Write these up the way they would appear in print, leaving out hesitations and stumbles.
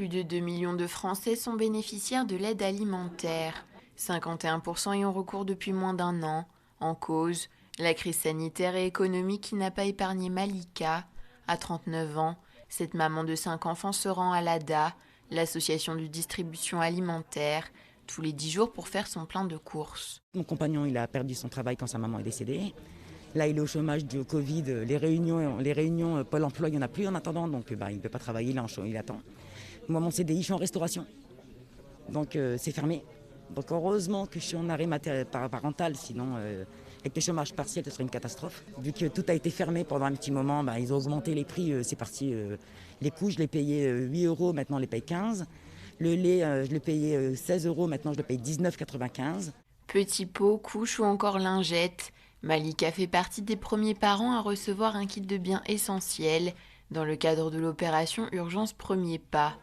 Plus de 2 millions de Français sont bénéficiaires de l'aide alimentaire. 51% y ont recours depuis moins d'un an. En cause, la crise sanitaire et économique qui n'a pas épargné Malika. À 39 ans, cette maman de 5 enfants se rend à l'ADA, l'association de distribution alimentaire, tous les 10 jours pour faire son plein de courses. Mon compagnon, il a perdu son travail quand sa maman est décédée. Là, il est au chômage du Covid. Les réunions Pôle emploi, il n'y en a plus en attendant. Donc, il ne peut pas travailler, il attend. Moi, mon CDI, je suis en restauration. Donc, c'est fermé. Donc, heureusement que je suis en arrêt parental. Sinon, avec le chômage partiel, ce serait une catastrophe. Vu que tout a été fermé pendant un petit moment, ils ont augmenté les prix. C'est parti. Les coûts, je les payais 8 euros. Maintenant, je les paye 15. Le lait, je le payais 16 euros. Maintenant, je le paye 19,95. Petits pots, couches ou encore lingettes. Malika fait partie des premiers parents à recevoir un kit de biens essentiels dans le cadre de l'opération Urgence Premier Pas.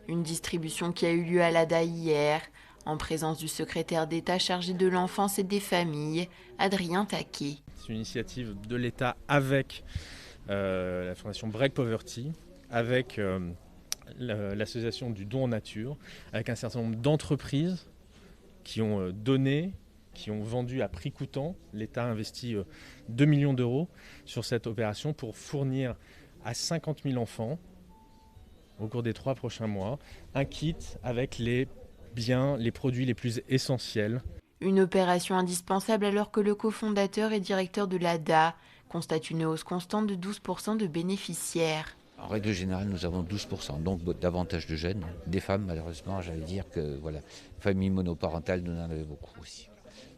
Une distribution qui a eu lieu à l'ADA hier, en présence du secrétaire d'État chargé de l'enfance et des familles, Adrien Taquet. C'est une initiative de l'État avec la fondation Break Poverty, avec l'association du don en nature, avec un certain nombre d'entreprises qui ont donné, qui ont vendu à prix coûtant. L'État a investi 2 millions d'euros sur cette opération pour fournir à 50 000 enfants, au cours des 3 prochains mois, un kit avec les biens, les produits les plus essentiels. Une opération indispensable alors que le cofondateur et directeur de l'ADA constate une hausse constante de 12% de bénéficiaires. En règle générale, nous avons 12%, donc davantage de jeunes, des femmes malheureusement, j'allais dire que voilà, familles monoparentales, nous en avons beaucoup aussi.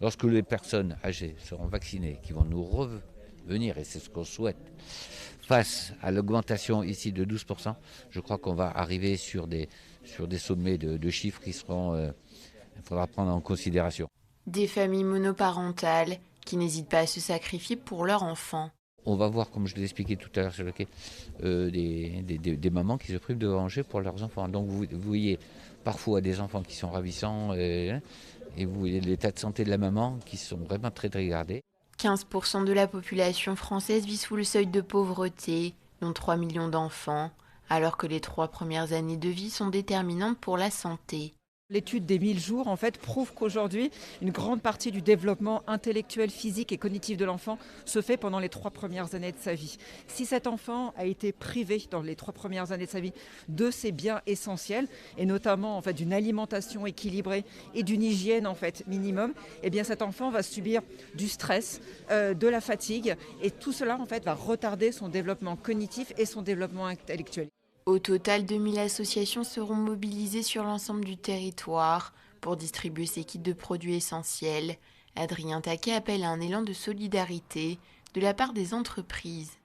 Lorsque les personnes âgées seront vaccinées, qui vont nous revenir, et c'est ce qu'on souhaite, face à l'augmentation ici de 12%, je crois qu'on va arriver sur des sommets de chiffres qui seront, il faudra prendre en considération. Des familles monoparentales qui n'hésitent pas à se sacrifier pour leurs enfants. On va voir, comme je l'ai expliqué tout à l'heure sur le quai, des mamans qui se privent de manger pour leurs enfants. Donc vous voyez parfois des enfants qui sont ravissants et vous voyez l'état de santé de la maman qui sont vraiment très dégradés. 15% de la population française vit sous le seuil de pauvreté, dont 3 millions d'enfants, alors que les 3 premières années de vie sont déterminantes pour la santé. L'étude des 1000 jours, en fait, prouve qu'aujourd'hui, une grande partie du développement intellectuel, physique et cognitif de l'enfant se fait pendant les 3 premières années de sa vie. Si cet enfant a été privé dans les 3 premières années de sa vie de ses biens essentiels, et notamment en fait, d'une alimentation équilibrée et d'une hygiène en fait, minimum, eh bien cet enfant va subir du stress, de la fatigue, et tout cela en fait, va retarder son développement cognitif et son développement intellectuel. Au total, 2000 associations seront mobilisées sur l'ensemble du territoire pour distribuer ces kits de produits essentiels. Adrien Taquet appelle à un élan de solidarité de la part des entreprises.